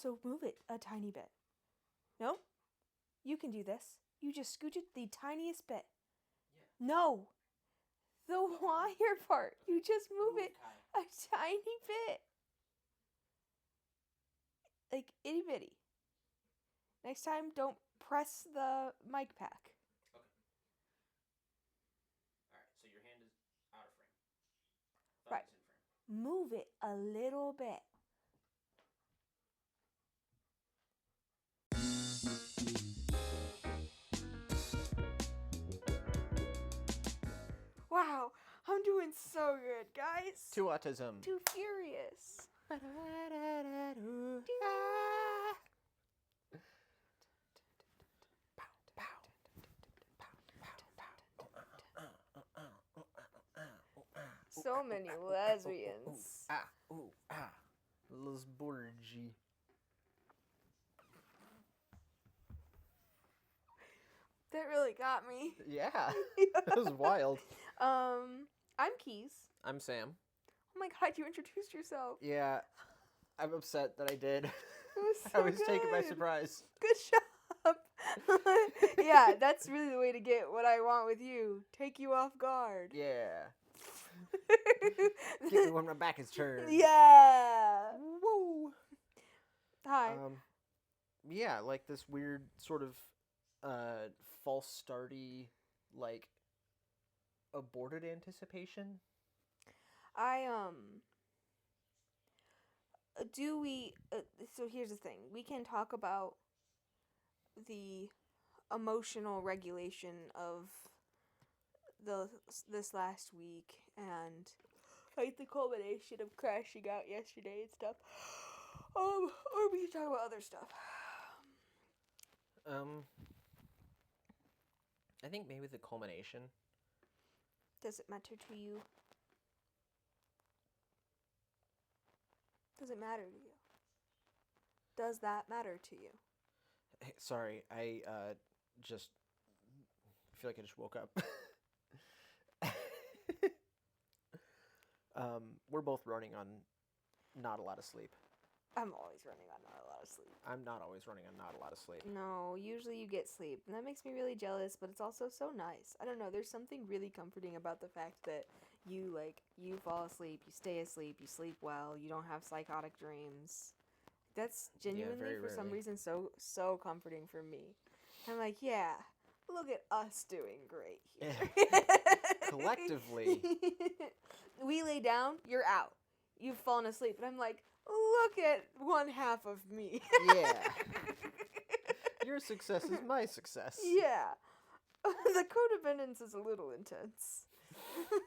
So move it a tiny bit. No? You can do this. You just scooch it the tiniest bit. Yeah. No! The wire part. You just move it a tiny bit. Like itty bitty. Next time, don't press the mic pack. Okay. Alright, so your hand is out of frame. Thumb Right. is in frame. Move it a little bit. Wow, I'm doing so good, guys. To Autism. Too furious. So many lesbians. Lesborgy. That really got me. Yeah. That was wild. I'm Keys. I'm Sam. Oh my god, you introduced yourself. Yeah. I'm upset that I did. It was so I was taken by good. surprise. Good job. Yeah, that's really the way to get what I want with you. Take you off guard. Yeah. Get me when my back is turned. Yeah. Woo. Hi. Yeah, like this weird sort of false starty, like aborted anticipation. So here's the thing. We can talk about the emotional regulation of this last week and like the culmination of crashing out yesterday and stuff. Or we can talk about other stuff. I think maybe the culmination. Does it matter to you? Does it matter to you? Does that matter to you? Hey, sorry, I just feel like I just woke up. We're both running on not a lot of sleep. I'm always running on not a lot of sleep. I'm not always running on not a lot of sleep. No, usually you get sleep, and that makes me really jealous, but it's also so nice. I don't know, there's something really comforting about the fact that you fall asleep, you stay asleep, you sleep well, you don't have psychotic dreams. That's genuinely, for some reason, so comforting for me. I'm like, yeah, look at us doing great here. Collectively. We lay down, you're out. You've fallen asleep, and I'm like, look at one half of me. Yeah. Your success is my success. Yeah. The codependence is a little intense.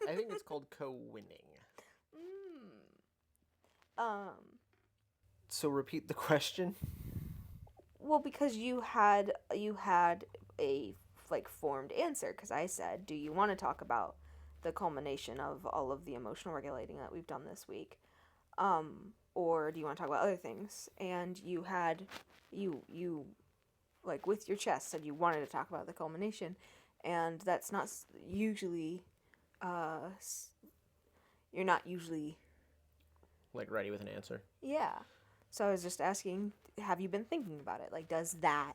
I think it's called co-winning. So repeat the question. Well, because you had a formed answer, because I said, do you want to talk about the culmination of all of the emotional regulating that we've done this week? Or do you want to talk about other things? And you had, you like with your chest said you wanted to talk about the culmination, and that's not usually, you're not usually like ready with an answer. Yeah. So I was just asking, have you been thinking about it? Like, does that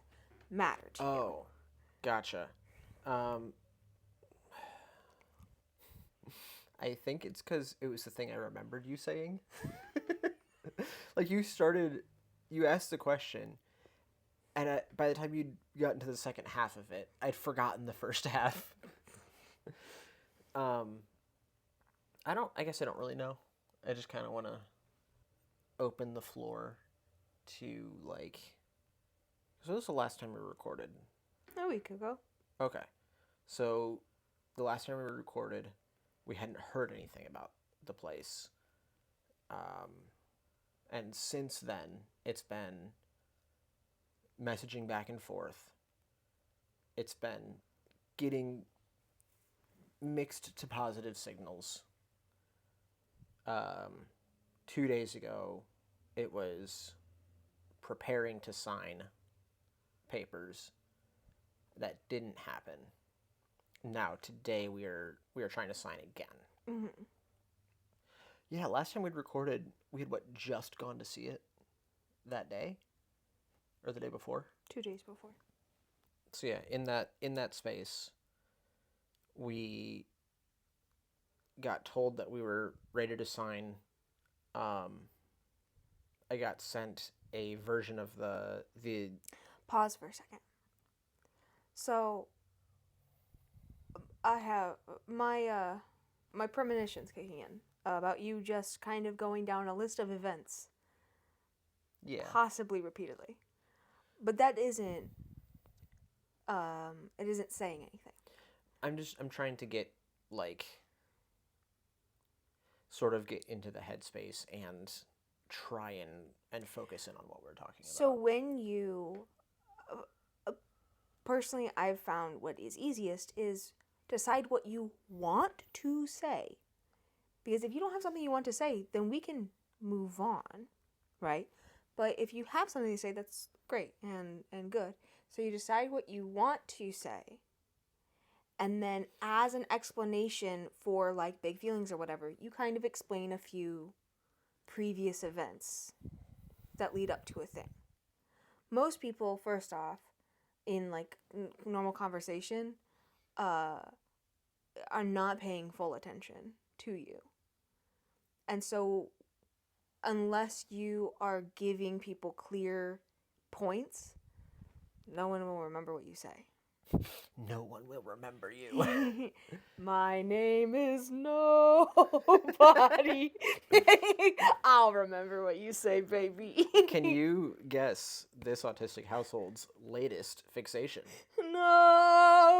matter to you? Oh, gotcha. I think it's because it was the thing I remembered you saying. Like, you asked the question, and by the time you'd gotten to the second half of it, I'd forgotten the first half. I guess I don't really know. I just kind of want to open the floor to, like... So this was the last time we recorded. A week ago. Okay. So the last time we recorded, we hadn't heard anything about the place. And since then, it's been messaging back and forth. It's been getting mixed to positive signals. 2 days ago, it was preparing to sign papers. That didn't happen. Now, today, we are trying to sign again. Mm-hmm. Yeah, last time we'd recorded, we had, just gone to see it that day? or the day before. 2 days before. So yeah, in that space, we got told that we were ready to sign. I got sent a version of the Pause for a second. So I have my premonitions kicking in about you just kind of going down a list of events, yeah. possibly repeatedly, but that isn't it isn't saying anything. I'm trying to get like sort of get into the headspace and try and focus in on what we're talking So about. when you personally, I've found what is easiest is decide what you want to say. Because if you don't have something you want to say, then we can move on, right? But if you have something to say, that's great and good. So you decide what you want to say. And then as an explanation for like big feelings or whatever, you kind of explain a few previous events that lead up to a thing. Most people, first off, in like normal conversation, are not paying full attention to you. And so unless you are giving people clear points, no one will remember what you say. No one will remember you. My name is nobody. I'll remember what you say, baby. Can you guess this autistic household's latest fixation? Nobody.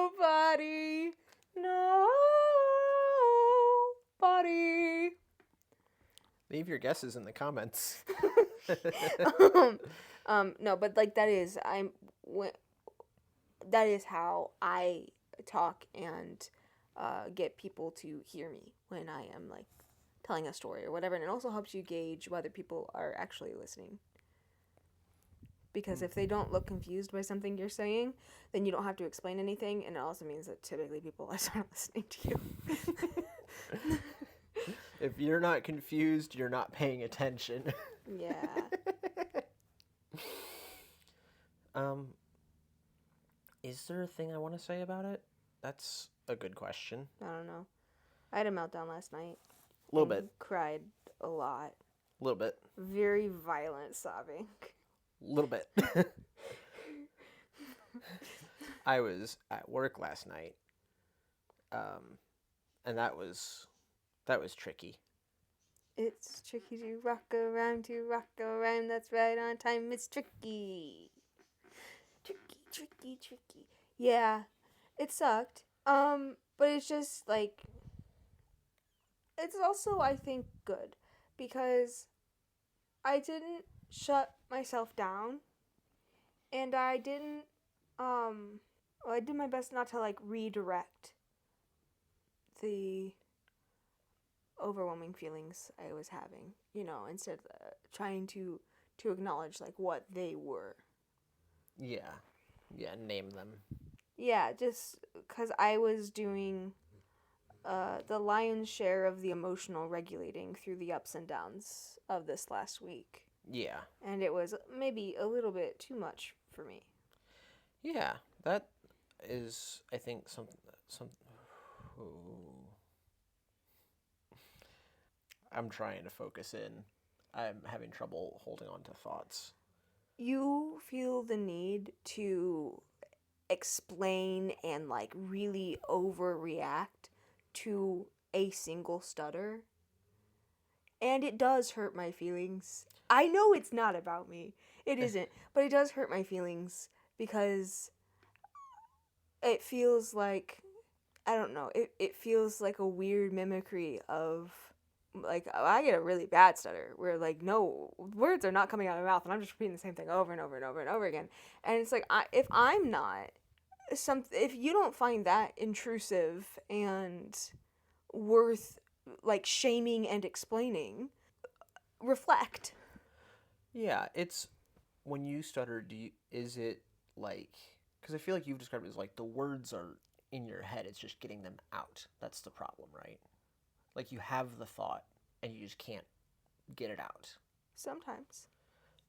Nobody. Leave your guesses in the comments. No, but like that is that is how I talk and get people to hear me when I am like telling a story or whatever, and it also helps you gauge whether people are actually listening. Because if they don't look confused by something you're saying, then you don't have to explain anything, and it also means that typically people are not listening to you. If you're not confused, you're not paying attention. Yeah. Is there a thing I want to say about it? That's a good question. I don't know. I had a meltdown last night. A little bit. Cried a lot. A little bit. Very violent sobbing. A little bit. I was at work last night, and that was tricky. It's tricky to rock around, that's right on time, it's tricky. Tricky. Yeah, it sucked. But it's just like, it's also, I think, good, because I didn't shut myself down, and I didn't, I did my best not to, like, redirect the overwhelming feelings I was having, instead of trying to acknowledge, like, what they were. Yeah, name them. Yeah, just because I was doing the lion's share of the emotional regulating through the ups and downs of this last week. Yeah. And it was maybe a little bit too much for me. Yeah, that is, I think, something. I'm trying to focus in. I'm having trouble holding on to thoughts. You feel the need to explain and like really overreact to a single stutter. And it does hurt my feelings. I know it's not about me. It isn't. But it does hurt my feelings because it feels like, I don't know, it feels like a weird mimicry of, like, I get a really bad stutter where, like, no, words are not coming out of my mouth and I'm just repeating the same thing over and over and over and over again. And it's like, if I'm not, if you don't find that intrusive and worth, like, shaming and explaining, reflect. Yeah, it's when you stutter. Is it like? Because I feel like you've described it as like the words are in your head. It's just getting them out. That's the problem, right? Like you have the thought and you just can't get it out. Sometimes.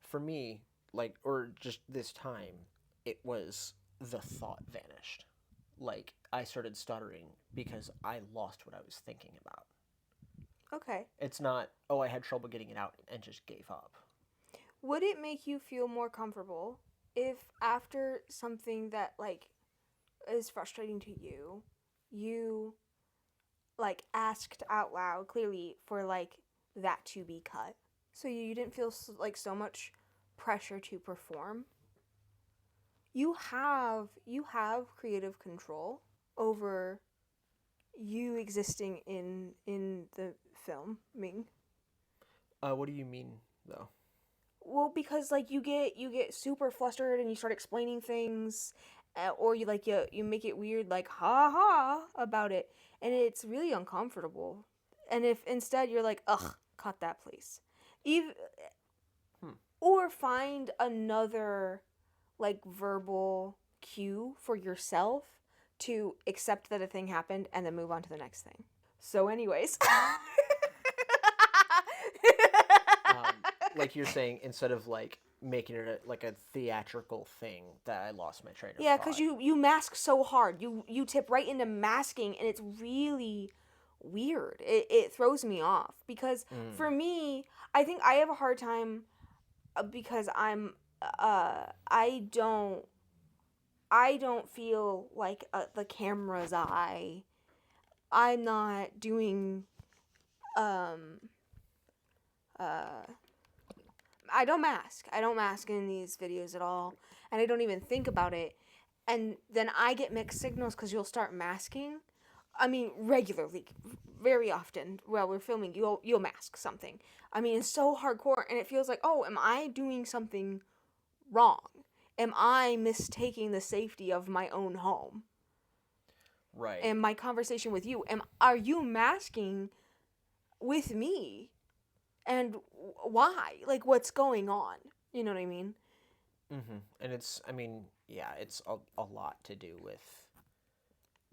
For me, like, or just this time, it was the thought vanished. Like, I started stuttering because I lost what I was thinking about. Okay. It's not, oh, I had trouble getting it out and just gave up. Would it make you feel more comfortable if after something that like is frustrating to you, you like asked out loud clearly for like that to be cut? So you didn't feel like so much pressure to perform. You have creative control over you existing in the filming. What do you mean, though? Well, because like you get super flustered and you start explaining things, or you make it weird like ha ha about it, and it's really uncomfortable. And if instead you're like, ugh, cut that, please, even Hmm. or find another like verbal cue for yourself to accept that a thing happened and then move on to the next thing. So, anyways. Um, like you're saying, instead of like making it like a theatrical thing, that I lost my train of Yeah, thought. because you mask so hard. You tip right into masking, and it's really weird. It throws me off because for me, I think I have a hard time because I don't feel like the camera's eye. I'm not doing um uh I don't mask. I don't mask in these videos at all, and I don't even think about it. And then I get mixed signals because you'll start masking. I mean, regularly, very often while we're filming, you'll mask something. I mean, it's so hardcore, and it feels like, oh, am I doing something wrong? Am I mistaking the safety of my own home Right. and my conversation with you? Are you masking with me? And why? Like, what's going on? You know what I mean? And it's, I mean, yeah, it's a lot to do with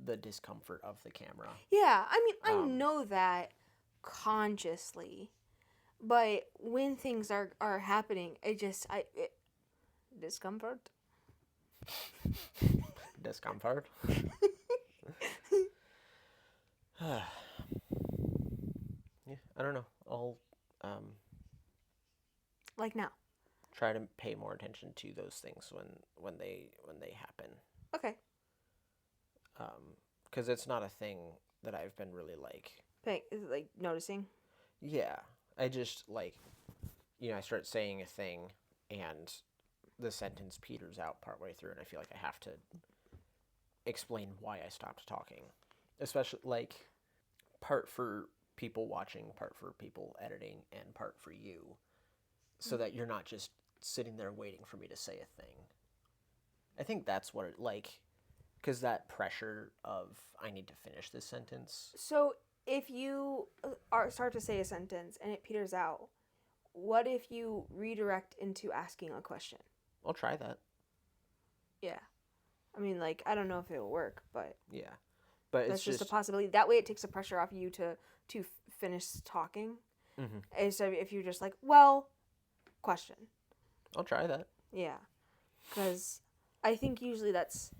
the discomfort of the camera. Yeah, I mean, I Um, know that consciously, but when things are happening, discomfort. discomfort. Yeah, I don't know. I'll Like now. try to pay more attention to those things when they happen. Okay. Because it's not a thing that I've been really like. Like noticing. Yeah, I just like, I start saying a thing and the sentence peters out partway through, and I feel like I have to explain why I stopped talking. Especially like part for people watching, part for people editing, and part for you, so that you're not just sitting there waiting for me to say a thing. I think that's what it like, because that pressure of I need to finish this sentence. So if you start to say a sentence and it peters out, what if you redirect into asking a question? I'll try that. Yeah. I mean, like, I don't know if it'll work, but Yeah, but it's that's just a just possibility. That way it takes the pressure off you to finish talking. mm-hmm. Instead of if you're just like, well, question. I'll try that. Yeah. Because I think usually that's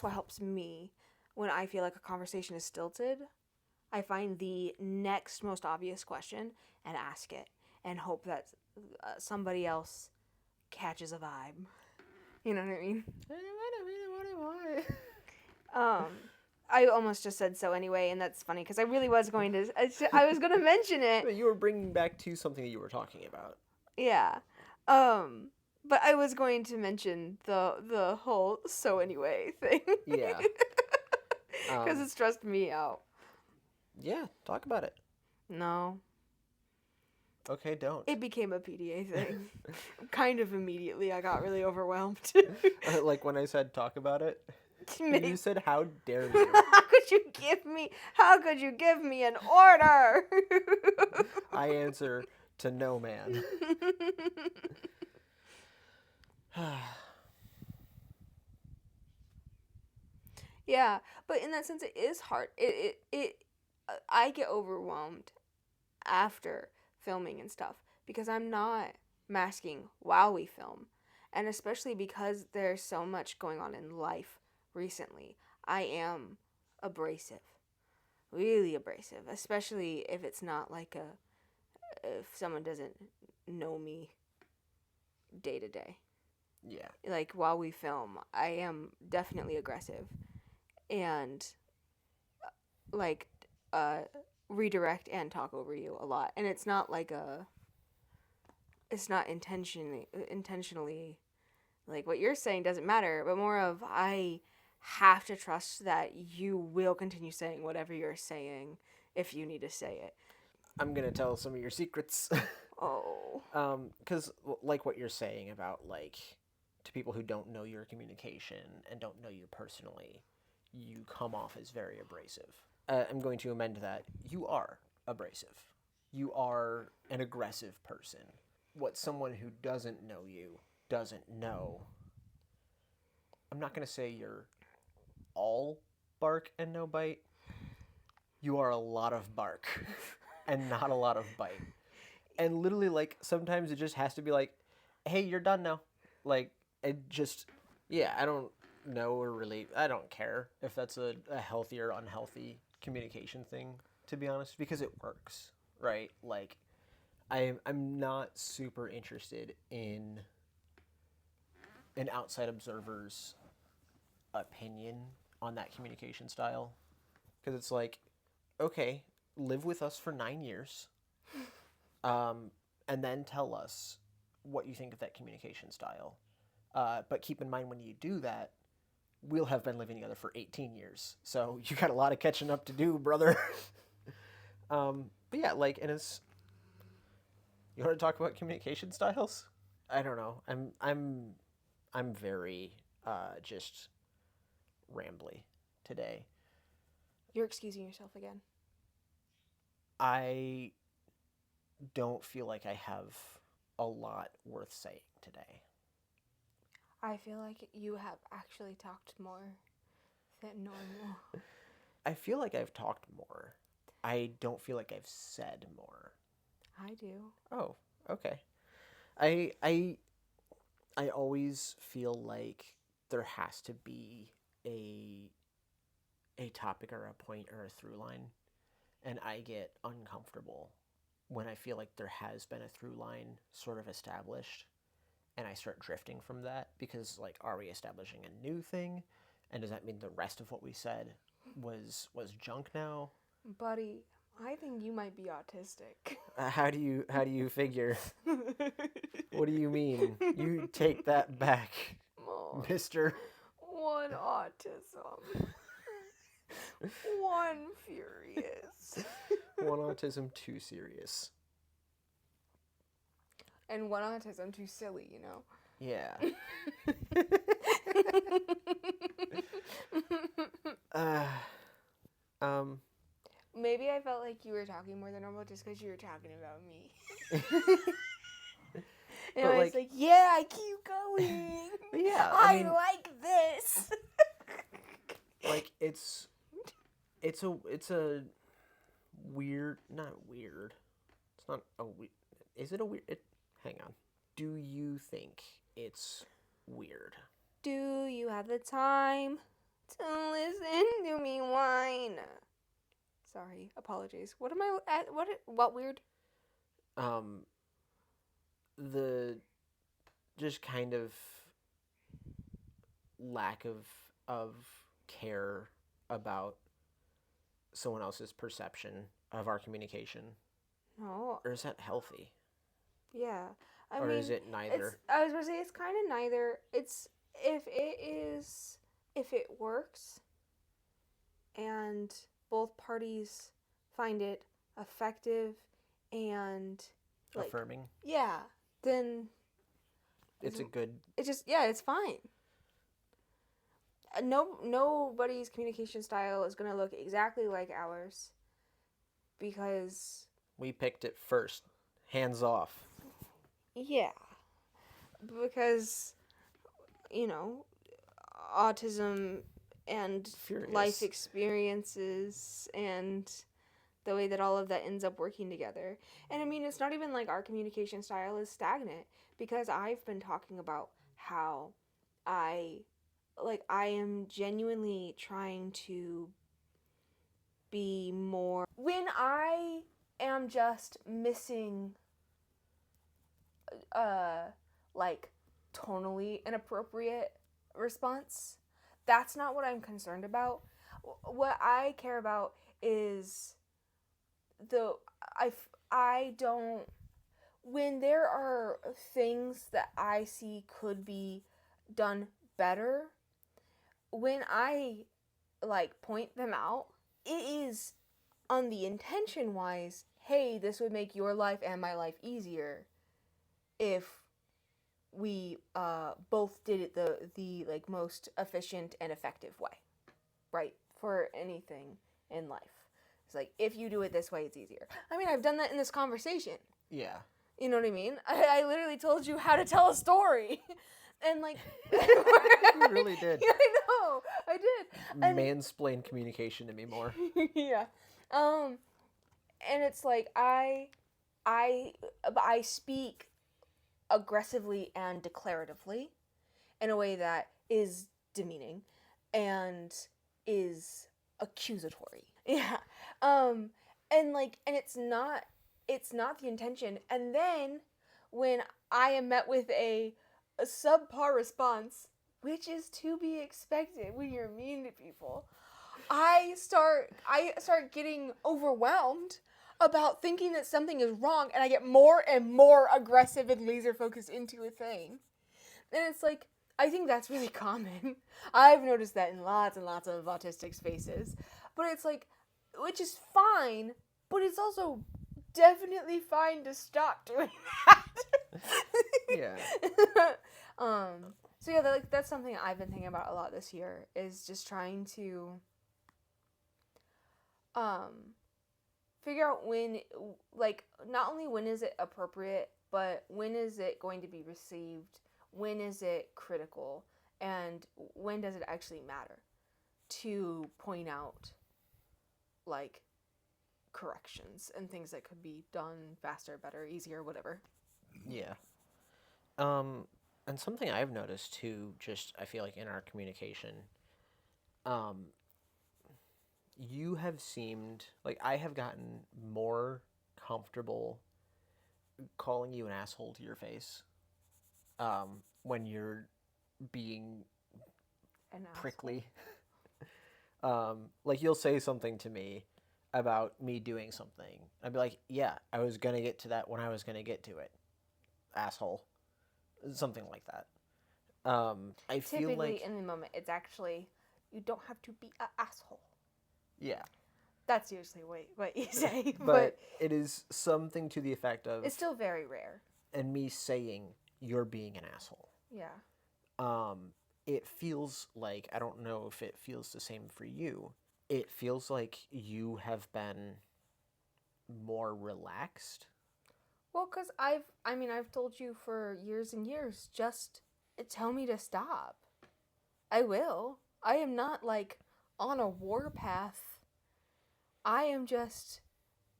what helps me when I feel like a conversation is stilted. I find the next most obvious question and ask it and hope that somebody else catches a vibe. You know what I mean? Um, I almost just said so anyway, and that's funny because I really was going to. I was going to mention it. But you were bringing back to something that you were talking about. Yeah. But I was going to mention the whole so anyway thing. Yeah. Because it stressed me out. Yeah, talk about it. No. Okay, don't. It became a PDA thing. Kind of immediately, I got really overwhelmed. Like when I said talk about it, Maybe. you said how dare you. How could you give me an order? I answer to no man. Yeah, but in that sense, it is hard. I get overwhelmed after filming and stuff because I'm not masking while we film, And especially because there's so much going on in life recently, I am abrasive. Really abrasive, especially if it's not like if someone doesn't know me day to day. Yeah. Like while we film, I am definitely aggressive and like uh redirect and talk over you a lot. And it's not like it's not intentionally like what you're saying doesn't matter, but more of I have to trust that you will continue saying whatever you're saying if you need to say it. I'm gonna tell some of your secrets. Oh. Because like what you're saying about like to people who don't know your communication and don't know you personally, you come off as very abrasive. I'm going to amend that. You are abrasive. You are an aggressive person. What someone who doesn't know you doesn't know. I'm not going to say you're all bark and no bite. You are a lot of bark and not a lot of bite. And literally, like, sometimes it just has to be like, hey, you're done now. Like, it just, yeah, I don't know or really, I don't care if that's a healthy or unhealthy communication thing, to be honest, because it works, right? Like, I'm not super interested in an outside observer's opinion on that communication style. Because it's like, okay, live with us for 9 years, and then tell us what you think of that communication style. But keep in mind when you do that, we'll have been living together for 18 years. So you got a lot of catching up to do, brother. But yeah, like, and it's, you want to talk about communication styles? I don't know. I'm very just rambly today. You're excusing yourself again. I don't feel like I have a lot worth saying today. I feel like you have actually talked more than normal. I feel like I've talked more. I don't feel like I've said more. I do. Oh, okay. I always feel like there has to be a topic or a point or a through line, and I get uncomfortable when I feel like there has been a through line sort of established and I start drifting from that because like are we establishing a new thing? And does that mean the rest of what we said was junk now? Buddy, I think you might be autistic. How do you figure? What do you mean? You take that back, Oh, mister. one autism. One furious. One autism, too serious. And one autism too silly, you know? Yeah. uh, um, Maybe I felt like you were talking more than normal just because you were talking about me. And But I was like, yeah, keep going. yeah, I like this. like it's a weird, not weird. It's not a weird. Is it a weird? Hang on. Do you think it's weird? Do you have the time to listen to me whine? Sorry, apologies. What am I at? What weird? The just kind of lack of care about someone else's perception of our communication, No. or is that healthy? Yeah. Or is it neither? I was gonna say it's kind of neither. It's if it works and both parties find it effective and like Affirming. yeah, then It's a good. it's just it's fine. Nobody's communication style is gonna look exactly like ours because We picked it first. Hands off. yeah, because autism and Furious. life experiences and the way that all of that ends up working together. And I mean, it's not even like our communication style is stagnant because I've been talking about how I I am genuinely trying to be more when I am just missing uh like tonally inappropriate response. That's not what I'm concerned about. What I care about is the I I don't when there are things that I see could be done better, when I point them out, it is on the intention wise, hey, this would make your life and my life easier if we both did it the most efficient and effective way, right? For anything in life. It's like if you do it this way, it's easier. I mean, I've done that in this conversation. Yeah. You know what I mean? I literally told you how to tell a story. And You really did. Yeah, I know. I did. And Mansplain communication to me more. yeah. And it's like I speak aggressively and declaratively in a way that is demeaning and is accusatory. Yeah. And it's not the intention. And then when I am met with a subpar response, which is to be expected when you're mean to people, I start getting overwhelmed about thinking that something is wrong, and I get more and more aggressive and laser focused into a thing. And it's like, I think that's really common. I've noticed that in lots and lots of autistic spaces. But it's like, which is fine, but it's also definitely fine to stop doing that. Yeah. So yeah, that's something I've been thinking about a lot this year, is just trying to figure out when, not only when is it appropriate, but when is it going to be received, when is it critical, and when does it actually matter to point out corrections and things that could be done faster, better, easier, whatever. Yeah. And something I've noticed too, just I feel like in our communication, um, you have seemed like I have gotten more comfortable calling you an asshole to your face, when you're being An prickly. Like you'll say something to me about me doing something. I'd be like, yeah, I was gonna get to that when I was gonna get to it, asshole. Something like that. I feel Typically, like in the moment, it's actually, you don't have to be an asshole. yeah, That's usually what you say, but it is something to the effect of it's still very rare. and me saying you're being an asshole. Yeah. It feels like I don't know if it feels the same for you. It feels like you have been more relaxed. Well, because I've told you for years and years, just tell me to stop. I will. I am not on a warpath. I am just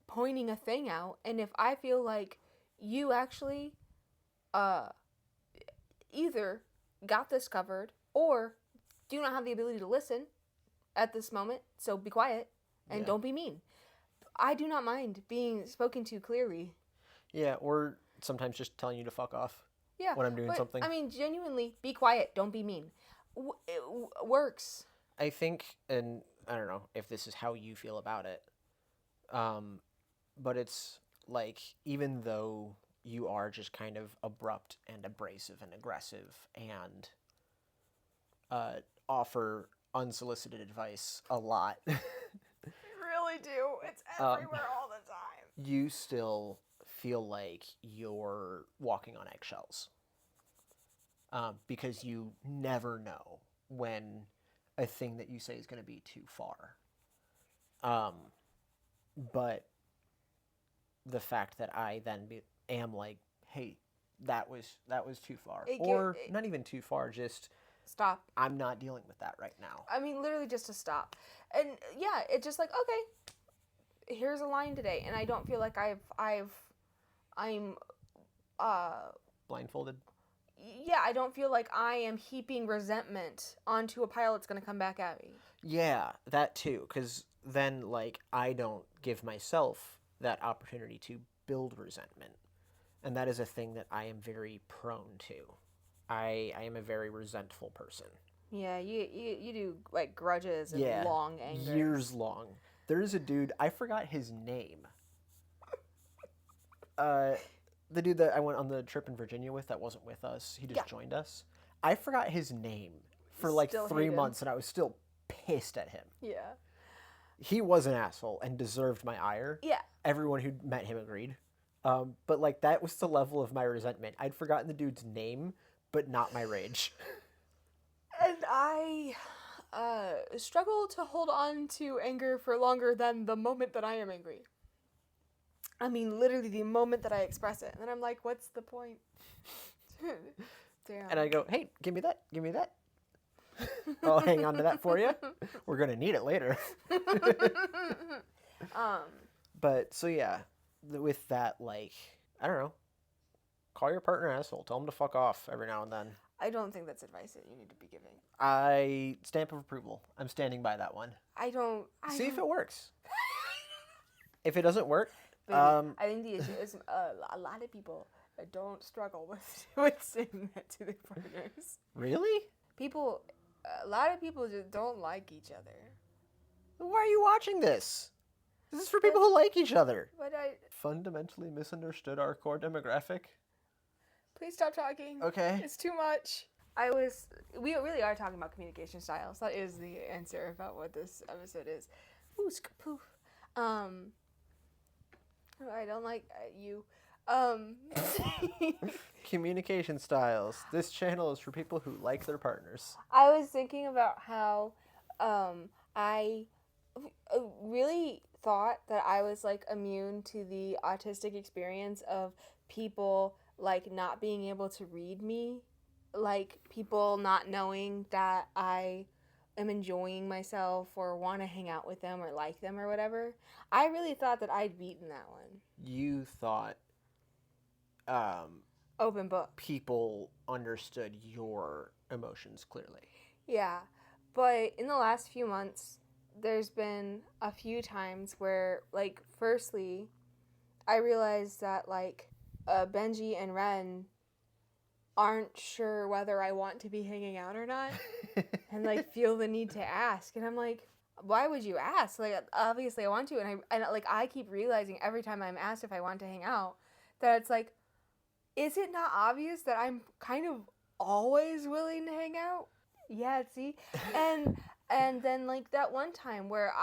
pointing a thing out, and if I feel like you actually uh either got this covered or do not have the ability to listen at this moment, so be quiet and Yeah. don't be mean. I do not mind being spoken to clearly. Yeah, or sometimes just telling you to fuck off Yeah, when I'm doing but something. I mean, genuinely, be quiet, don't be mean. It works. I think, and I don't know if this is how you feel about it, but it's like even though you are just kind of abrupt and abrasive and aggressive and offer unsolicited advice a lot, I really do. It's everywhere all the time. you still feel like you're walking on eggshells, because you never know when a thing that you say is going to be too far. But the fact that I then am like, hey, that was too far, or not even too far, just stop. I'm not dealing with that right now. I mean, literally just to stop. And yeah, it's just like, okay, here's a line today, and I don't feel like I'm Blindfolded. yeah, I don't feel like I am heaping resentment onto a pile that's going to come back at me. Yeah, that too, because then, like, I don't give myself that opportunity to build resentment. And that is a thing that I am very prone to. I am a very resentful person. Yeah, you do like grudges and Yeah, long angers. years long. There's a dude, I forgot his name. Uh, the dude that I went on the trip in Virginia with that wasn't with us, he Yeah, just joined us. I forgot his name for like still three hate him. months and I was still pissed at him. Yeah. He was an asshole and deserved my ire. Yeah. Everyone who met him agreed. But like that was the level of my resentment. I'd forgotten the dude's name, but not my rage. And I struggle to hold on to anger for longer than the moment that I am angry. I mean, literally the moment that I express it. And then I'm like, what's the point? Damn. And I go, hey, give me that, give me that. I'll hang on to that for you. We're gonna need it later. But so yeah, with that, like, I don't know, call your partner an asshole. Tell them to fuck off every now and then. I don't think that's advice that you need to be giving. I stamp of approval. I'm standing by that one. See if it works. If it doesn't work, I think the issue is a lot of people don't struggle with saying that to their partners. Really? A lot of people just don't like each other. Why are you watching this? This is for people who like each other. But I Fundamentally misunderstood our core demographic. please stop talking. Okay. It's too much. We really are talking about communication styles. That is the answer about what this episode is. Ooh, poof. I don't like you. Communication styles. This channel is for people who like their partners. I was thinking about how I really thought that I was like immune to the autistic experience of people like not being able to read me, like people not knowing that I am enjoying myself or want to hang out with them or like them or whatever. I really thought that I'd beaten that one. You thought Open book. people understood your emotions clearly. Yeah, but in the last few months, there's been a few times where, like, firstly, I realized that, like, Benji and Ren aren't sure whether I want to be hanging out or not, and, like, feel the need to ask. And I'm like, why would you ask? Like, obviously I want to, and I keep realizing every time I'm asked if I want to hang out, that it's like, is it not obvious that I'm kind of always willing to hang out? Yeah, see? And then, like, that one time where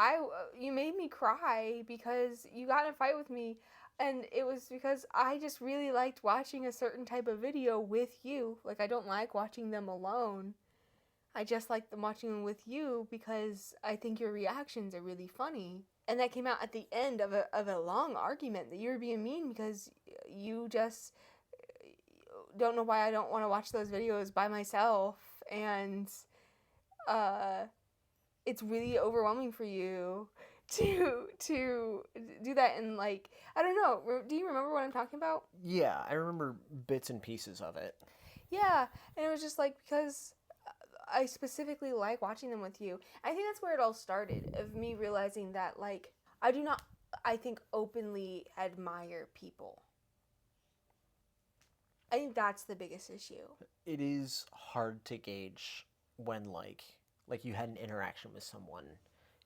you made me cry because you got in a fight with me, and it was because I just really liked watching a certain type of video with you. Like, I don't like watching them alone. I just like them watching them with you because I think your reactions are really funny. And that came out at the end of a long argument that you were being mean because you just don't know why I don't want to watch those videos by myself, and it's really overwhelming for you to do that. And like, I don't know, do you remember what I'm talking about? Yeah, I remember bits and pieces of it. Yeah, and it was just like, because I specifically like watching them with you. I think that's where it all started, of me realizing that, like, I do not, I think, openly admire people. I think that's the biggest issue. It is hard to gauge when like you had an interaction with someone.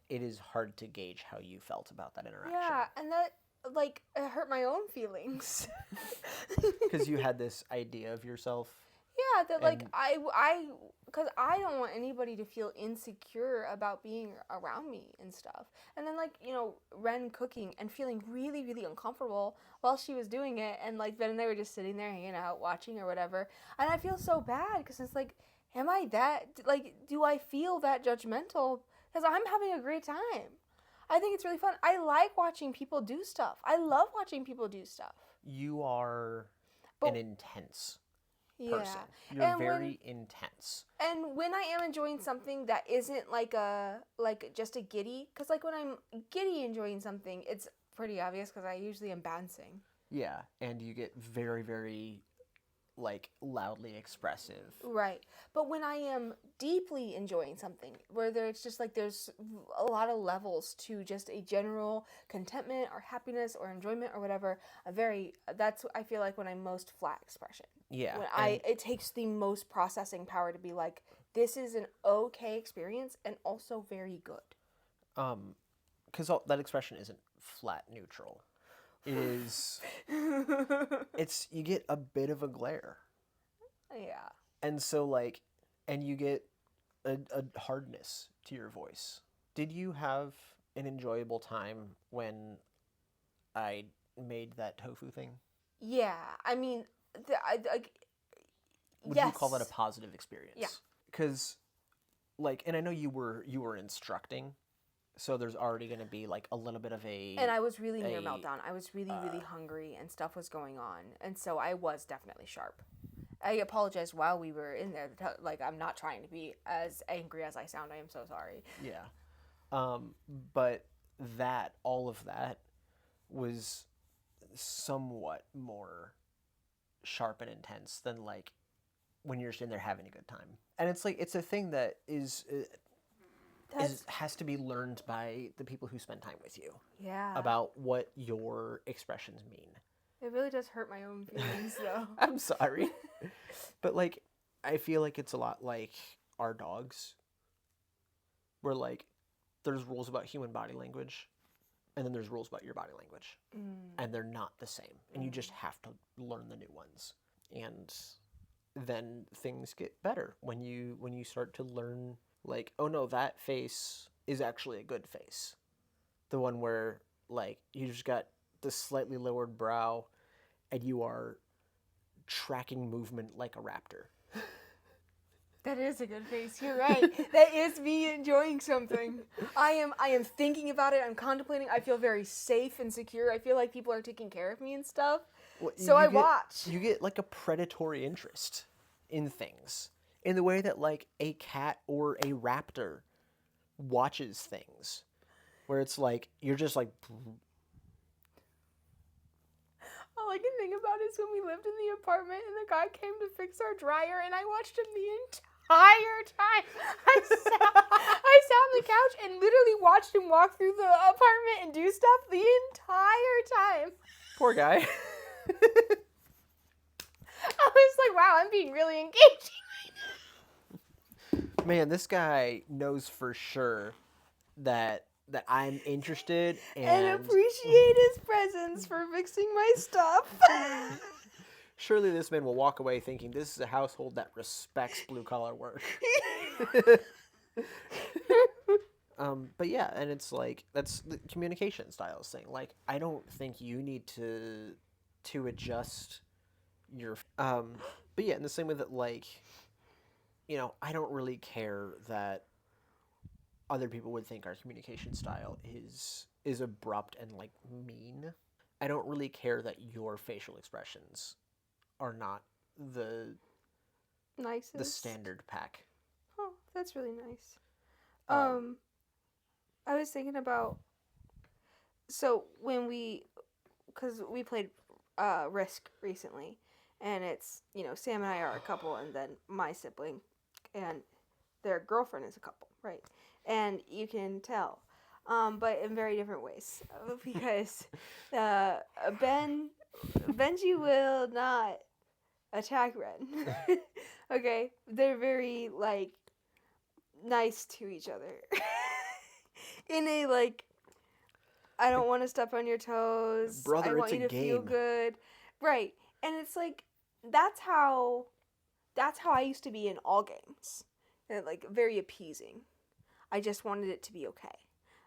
It is hard to gauge how you felt about that interaction. Yeah, and that, like, it hurt my own feelings. Because you had this idea of yourself. Yeah, that, like, because I don't want anybody to feel insecure about being around me and stuff. And then, like, you know, Ren cooking and feeling really, really uncomfortable while she was doing it. And, like, then they were just sitting there hanging out, watching or whatever. And I feel so bad because it's like, am I that, like, do I feel that judgmental? Because I'm having a great time. I think it's really fun. I like watching people do stuff. I love watching people do stuff. You are an intense person. You're and very intense. And when I am enjoying something that isn't like just a giddy, because like when I'm giddy enjoying something, it's pretty obvious because I usually am bouncing. Yeah, and you get very, very like loudly expressive. Right. But when I am deeply enjoying something, where it's just like there's a lot of levels to just a general contentment or happiness or enjoyment or whatever, that's I feel like when I'm most flat expression. Yeah, When and it takes the most processing power to be like, this is an okay experience and also very good. because that expression isn't flat neutral. It is. It's you get a bit of a glare, Yeah. and so like, and you get a hardness to your voice. Did you have an enjoyable time when I made that tofu thing? Yeah. I mean, Would you call that a yes. positive experience? Yeah. Because like, and I know you were instructing, so there's already going to be like a little bit of And I was really near a meltdown. I was really, really hungry and stuff was going on. And so I was definitely sharp. I apologized while we were in there. Like, I'm not trying to be as angry as I sound. I am so sorry. yeah. But all of that was somewhat more sharp and intense than like when you're sitting there having a good time. And it's like it's a thing that has to be learned by the people who spend time with you Yeah. about what your expressions mean. It really does hurt my own feelings, though. I'm sorry. But like I feel like it's a lot like our dogs. Where like there's rules about human body language and then there's rules about your body language. And they're not the same. And you just have to learn the new ones. And then things get better when you start to learn like, oh no, that face is actually a good face. The one where like you just got the slightly lowered brow and you are tracking movement like a raptor. That is a good face. You're right. That is me enjoying something. I am thinking about it. I'm contemplating. I feel very safe and secure. I feel like people are taking care of me and stuff. Well, So I get, watch. You get like a predatory interest in things in the way that like a cat or a raptor watches things, where it's like you're just like. All I can think about is when we lived in the apartment and the guy came to fix our dryer and I watched him the entire time. I sat on the couch and literally watched him walk through the apartment and do stuff the entire time. Poor guy. I was like, wow, I'm being really engaging right now. Man, this guy knows for sure that I'm interested And appreciate his presence for fixing my stuff. Surely this man will walk away thinking this is a household that respects blue collar work. But yeah, and it's like that's the communication styles thing. Like I don't think you need to adjust your but yeah, in the same way that like I don't really care that other people would think our communication style is abrupt and like mean. I don't really care that your facial expressions are not the Nicest. the standard pack. Oh, that's really nice. I was thinking about so because we played Risk recently, and it's Sam and I are a couple, and then my sibling and their girlfriend is a couple, right? And you can tell, but in very different ways, because Benji will not attack Ren. Okay, they're very like nice to each other. In a like, I don't want to step on your toes. Brother, I want it's you a to feel game. good, right? And it's like that's how I used to be in all games, and like very appeasing. I just wanted it to be okay.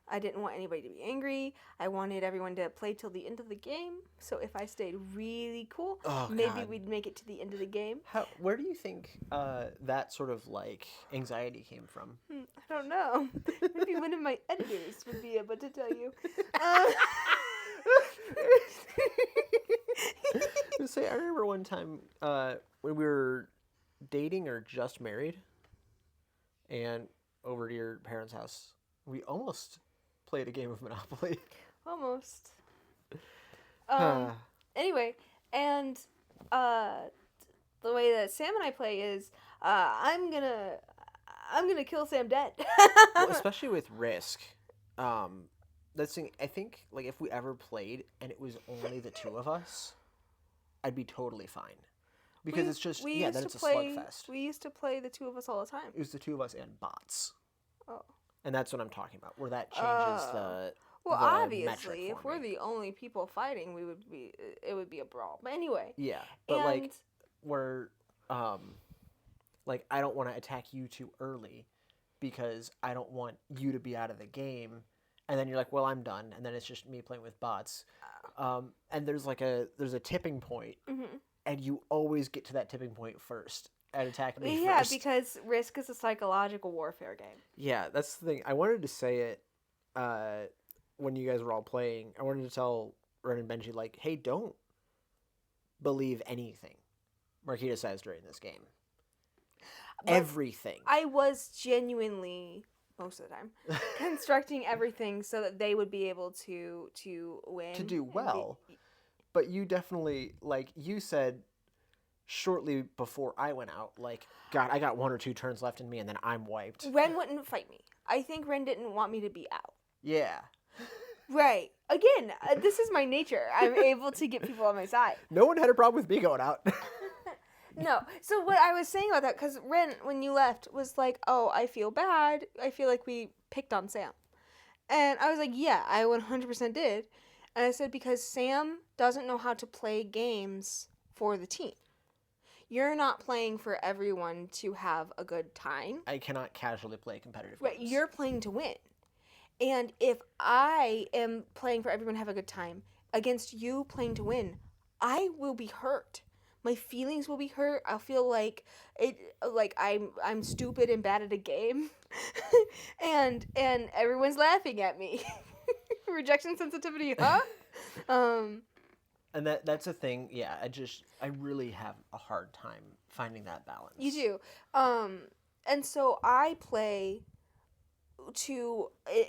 I didn't want anybody to be angry. I wanted everyone to play till the end of the game. So if I stayed really cool, maybe we'd make it to the end of the game. Where do you think that sort of like anxiety came from? I don't know. Maybe one of my editors would be able to tell you. I remember one time when we were dating or just married, and over to your parents' house, we almost played a game of Monopoly. Almost. Anyway, and the way that Sam and I play is, I'm gonna kill Sam dead. Well, especially with Risk. That's thing. I think like if we ever played and it was only the two of us, I'd be totally fine. Because it's just we yeah, used then to it's a play. slugfest. We used to play the two of us all the time. It was the two of us and bots. Oh. And that's what I'm talking about, where that changes Well, the metric obviously, for if we're me. the only people fighting, it would be a brawl. But anyway, Yeah, but and like where like I don't want to attack you too early because I don't want you to be out of the game, and then you're like, well, I'm done, and then it's just me playing with bots. And there's a tipping point, mhm. and you always get to that tipping point first and attack me Yeah, first. because Risk is a psychological warfare game. Yeah, that's the thing. I wanted to say it when you guys were all playing. I wanted to tell Ren and Benji, like, hey, don't believe anything Marquita says during this game. But Everything. I was genuinely, most of the time, constructing everything so that they would be able to win. To do well. But you definitely, like, you said shortly before I went out, like, God, I got 1 or 2 turns left in me and then I'm wiped. Ren wouldn't fight me. I think Ren didn't want me to be out. Yeah. Right. Again, this is my nature. I'm able to get people on my side. No one had a problem with me going out. No. So what I was saying about that, because Ren, when you left, was like, oh, I feel bad. I feel like we picked on Sam. And I was like, yeah, I 100% did. And I said, because Sam doesn't know how to play games for the team. You're not playing for everyone to have a good time. I cannot casually play competitive Right, games. you're playing to win. And if I am playing for everyone to have a good time against you playing to win, I will be hurt. My feelings will be hurt. I'll feel like I'm stupid and bad at a game. and everyone's laughing at me. Rejection sensitivity, huh? And that's a thing. Yeah, I really have a hard time finding that balance. You do. And so I play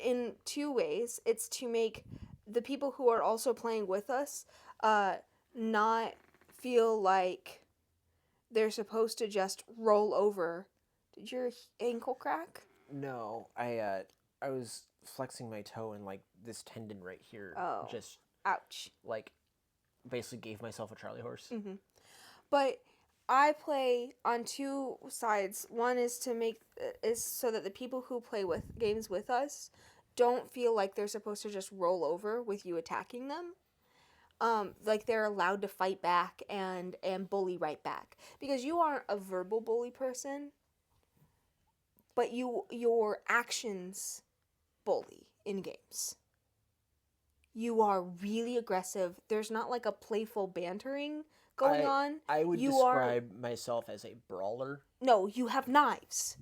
in 2 ways. It's to make the people who are also playing with us not feel like they're supposed to just roll over. Did your ankle crack? No, I was flexing my toe and like this tendon right here just Ouch. like basically gave myself a Charlie horse. Mm-hmm. But I play on 2 sides. One is so that the people who play with games with us don't feel like they're supposed to just roll over with you attacking them. Like they're allowed to fight back and bully right back, because you aren't a verbal bully person, but your actions bully in games. You are really aggressive. There's not like a playful bantering going on. I would describe myself as a brawler. No, you have knives.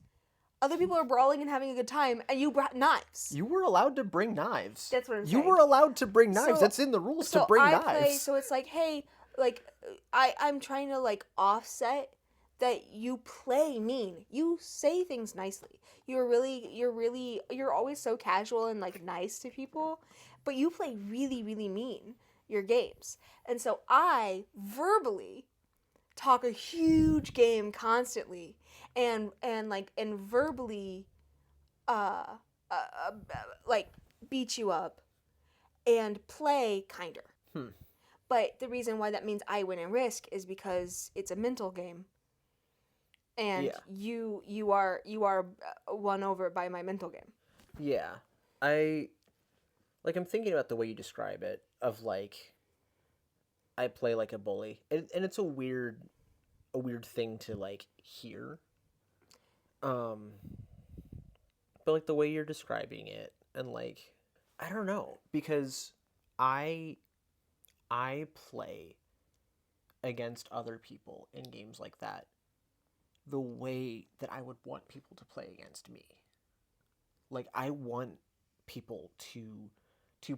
Other people are brawling and having a good time, and you brought knives. You were allowed to bring knives. That's what I'm You saying. were allowed to bring knives. So- That's in the rules to bring knives. So it's like, hey, like I'm trying to like offset that you play mean. You say things nicely. You're always so casual and like nice to people, but you play really, really mean your games. And so I verbally talk a huge game constantly and verbally like beat you up and play kinder. But the reason why that means I win in Risk is because it's a mental game. And you are won over by my mental game. Yeah. I'm thinking about the way you describe it, of like I play like a bully. And it's a weird thing to like hear. But like the way you're describing it, and like I don't know, because I play against other people in games like that the way that I would want people to play against me. Like I want people to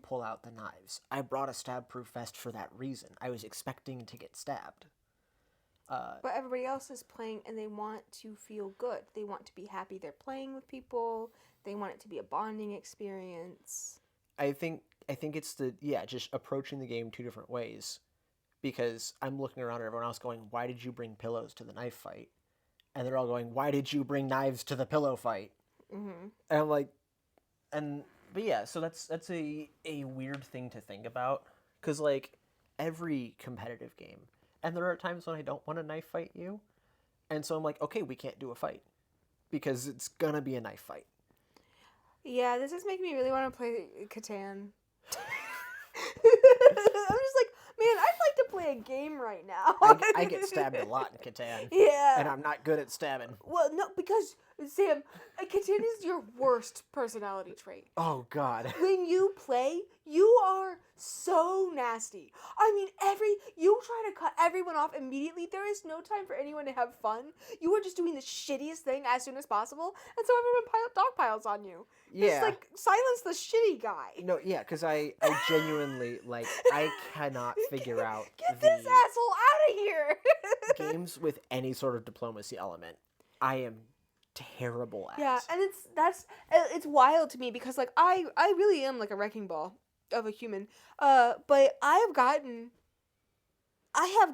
pull out the knives. I brought a stab-proof vest for that reason. I was expecting to get stabbed. But everybody else is playing and they want to feel good. They want to be happy they're playing with people. They want it to be a bonding experience. I think it's just approaching the game 2 different ways. because I'm looking around at everyone else going, why did you bring pillows to the knife fight? And they're all going, why did you bring knives to the pillow fight? Mm-hmm. And I'm like, but yeah, so that's a weird thing to think about, because like every competitive game, and there are times when I don't want to knife fight you, and so I'm like, okay, we can't do a fight because it's gonna be a knife fight. Yeah, this is making me really want to play Catan. I'm just like, man, I'd like to play a game right now. I get stabbed a lot in Catan, Yeah. and I'm not good at stabbing. Well, no, because Sam, Catan is your worst personality trait. Oh God. When you play, you are so nasty. I mean, you try to cut everyone off immediately. There is no time for anyone to have fun. You are just doing the shittiest thing as soon as possible, and so everyone dog piles on you. Yeah. It's like, silence the shitty guy. No, yeah, because I genuinely, like, I cannot figure out Get the this asshole out of here. games with any sort of diplomacy element. I am terrible at. Yeah, and it's wild to me because like I really am like a wrecking ball of a human. But I have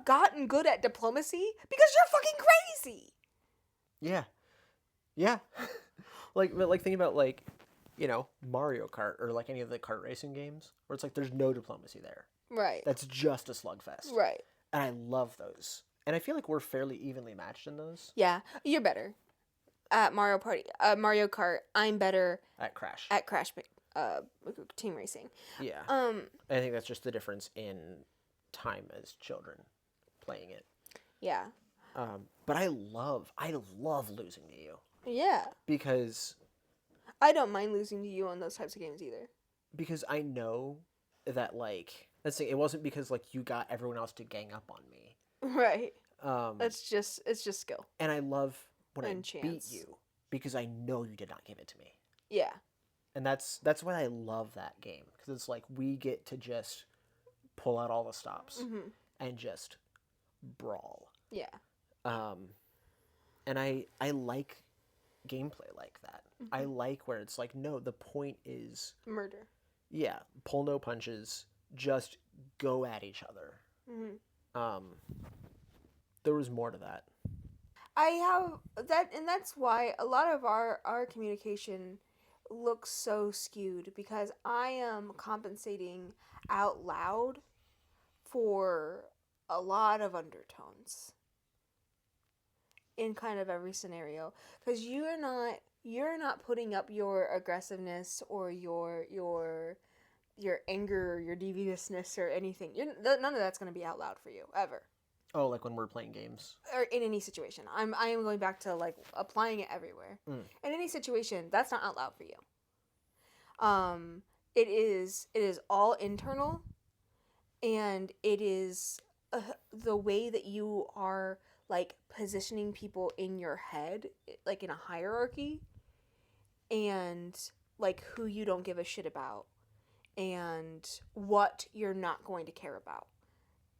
gotten good at diplomacy because you're fucking crazy. Yeah. Yeah. like thinking about like, Mario Kart or like any of the kart racing games where it's like there's no diplomacy there. Right. That's just a slugfest. Right. And I love those. And I feel like we're fairly evenly matched in those. Yeah, you're better at Mario Kart. I'm better At Crash. at Crash team racing. Yeah. Um I think that's just the difference in time as children playing it. yeah. But I love losing to you Yeah. because I don't mind losing to you on those types of games either. I know that like let's say it wasn't because like you got everyone else to gang up on me. Right. It's just skill. And I love when and I chance. beat you because I know you did not give it to me. Yeah. And that's why I love that game because it's like we get to just pull out all the stops and just brawl. Yeah. And I like gameplay like that. I like where it's like, no, the point is murder. Yeah, pull no punches, just go at each other. There was more to that. I have that, and that's why a lot of our communication looks so skewed because I am compensating out loud for a lot of undertones in kind of every scenario because you're not putting up your aggressiveness or your anger or your deviousness or anything. None of that's going to be out loud for you ever. Oh, like when we're playing games or in any situation. I am going back to like applying it everywhere. In any situation, that's not out loud for you. It is all internal, and it is the way that you are like positioning people in your head, like in a hierarchy, and like who you don't give a shit about, and what you're not going to care about.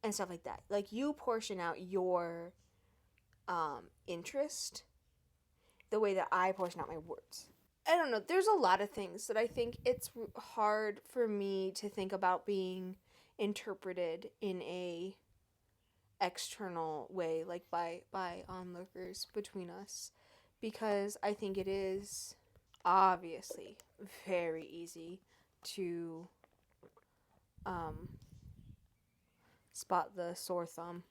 And stuff like that. Like, you portion out your interest the way that I portion out my words. I don't know. There's a lot of things that I think it's hard for me to think about being interpreted in a external way, like by onlookers between us. Because I think it is obviously very easy to spot the sore thumb.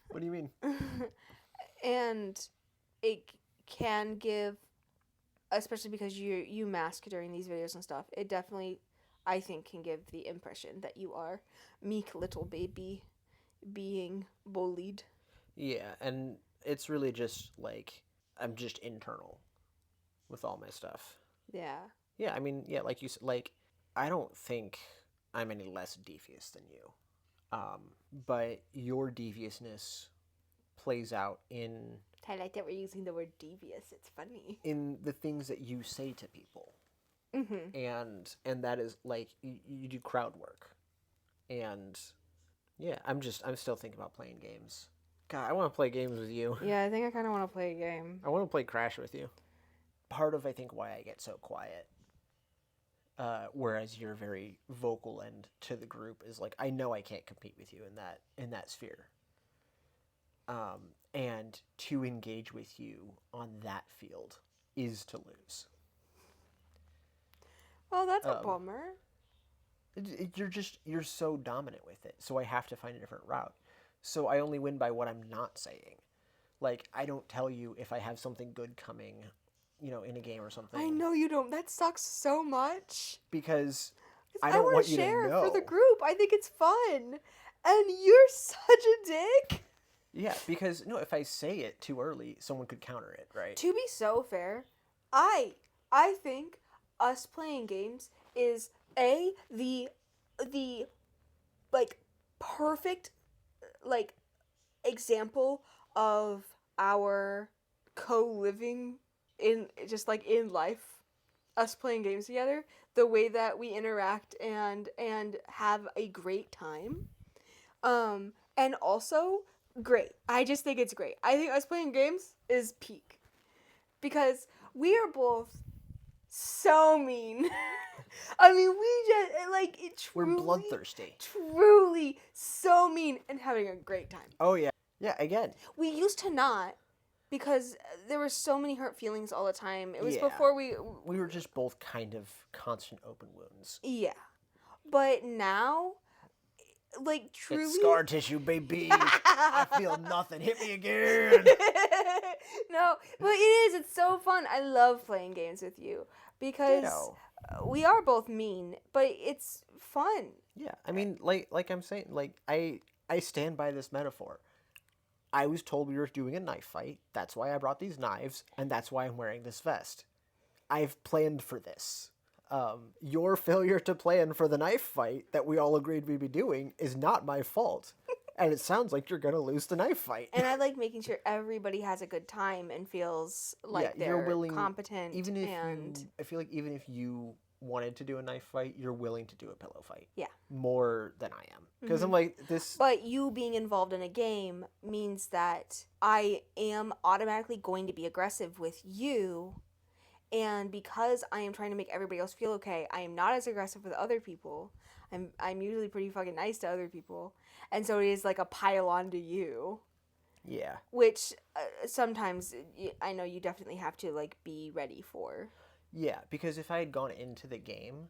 What do you mean? And it can give, especially because you mask during these videos and stuff, it definitely, I think, can give the impression that you are meek little baby being bullied. Yeah, and it's really just like I'm just internal with all my stuff. Yeah. Yeah, I mean, yeah, like you said, like I don't think I'm any less devious than you. But your deviousness plays out in... I like that we're using the word devious. It's funny. In the things that you say to people. And that is, like, you do crowd work. And, yeah, I'm still thinking about playing games. God, I want to play games with you. Yeah, I think I kind of want to play a game. I want to play Crash with you. Part of, I think, why I get so quiet whereas your very vocal end to the group is like, I know I can't compete with you in that sphere. And to engage with you on that field is to lose. Well, that's a bummer. You're so dominant with it, so I have to find a different route. So I only win by what I'm not saying. Like, I don't tell you if I have something good coming, in a game or something. I know you don't. That sucks so much. Because I don't want want to you to share know. for the group. I think it's fun. And you're such a dick. Yeah, because, if I say it too early, someone could counter it, right? To be so fair, I think us playing games is the like perfect like example of our co-living in just like in life, us playing games together, the way that we interact and have a great time, and also great. I just think it's great. I think us playing games is peak because we are both so mean. I mean, we just like it. Truly, we're bloodthirsty. Truly, so mean and having a great time. Oh yeah, yeah. Again, we used to not because there were so many hurt feelings all the time. It was before we were just both kind of constant open wounds. Yeah, but now, like truly, it's scar tissue, baby. I feel nothing. Hit me again. No, but it is. It's so fun. I love playing games with you because we are both mean, but it's fun. Yeah, I mean, like I'm saying, like I stand by this metaphor. I was told we were doing a knife fight. That's why I brought these knives, and that's why I'm wearing this vest. I've planned for this. Your failure to plan for the knife fight that we all agreed we'd be doing is not my fault. And it sounds like you're going to lose the knife fight. And I like making sure everybody has a good time and feels like they're willing, competent. Even if I feel like even if you wanted to do a knife fight, you're willing to do a pillow fight. Yeah. More than I am. Because I'm like, this... But you being involved in a game means that I am automatically going to be aggressive with you. And because I am trying to make everybody else feel okay, I am not as aggressive with other people. I'm usually pretty fucking nice to other people. And so it is like a pile on to you. Yeah. Which sometimes I know you definitely have to like be ready for. Yeah, because if I had gone into the game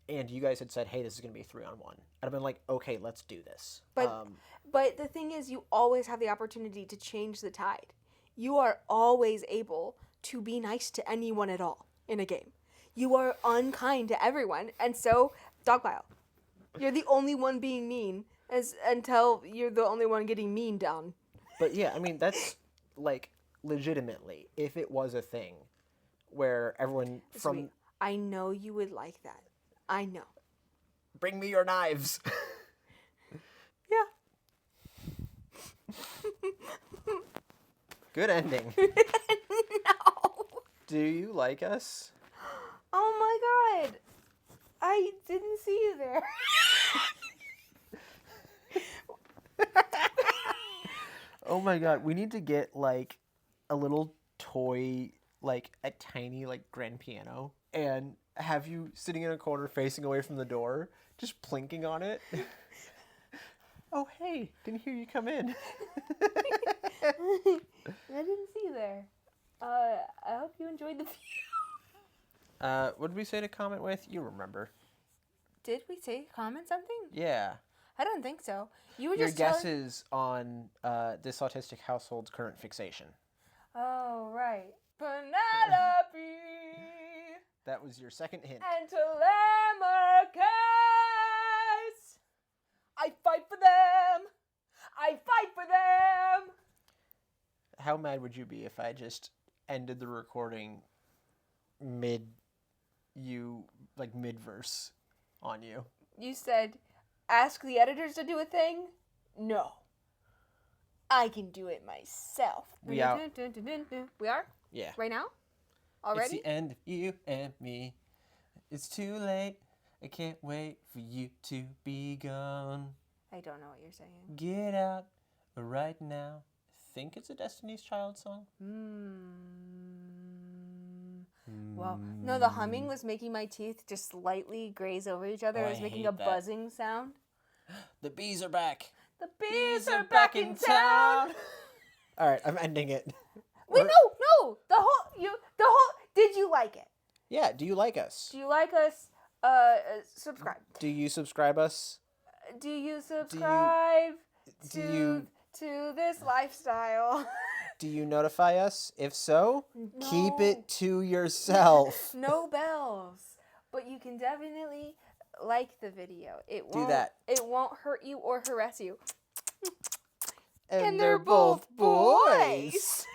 and you guys had said, hey, this is going to be a 3-on-1, I'd have been like, okay, let's do this. But the thing is, you always have the opportunity to change the tide. You are always able to be nice to anyone at all in a game. You are unkind to everyone, and so, dog pile. You're the only one being mean until you're the only one getting mean down. But yeah, I mean, that's, like, legitimately, if it was a thing where everyone from... Sweet. I know you would like that. I know. Bring me your knives. Yeah. Good ending. No. Do you like us? Oh my god. I didn't see you there. Oh my god, we need to get, like, a little toy, like, a tiny, like, grand piano, and have you sitting in a corner facing away from the door, just plinking on it. Oh, hey, didn't hear you come in. I didn't see you there. I hope you enjoyed the view. What did we say to comment with? You remember. Did we say comment something? Yeah. I don't think so. You were Your just guesses on this autistic household's current fixation. Oh, right. Penelope! That was your second hint. And Telemachus! I fight for them! I fight for them! How mad would you be if I just ended the recording mid-verse on you? You said, ask the editors to do a thing? No. I can do it myself. We out. We are? Yeah. Right now? Already? It's the end of you and me. It's too late. I can't wait for you to be gone. I don't know what you're saying. Get out right now. I think it's a Destiny's Child song. Well, no, the humming was making my teeth just slightly graze over each other. Oh, It was I making hate a that. buzzing sound. The bees are back. The bees are back in town. All right, I'm ending it. Wait, no. Did you like it? Yeah, do you like us? Do you like us? Subscribe. Do you subscribe us? Do you subscribe do you- to this lifestyle? Do you notify us? If so, No. keep it to yourself. No bells. But you can definitely like the video. It Do won't, that. It won't hurt you or harass you. And they're both boys.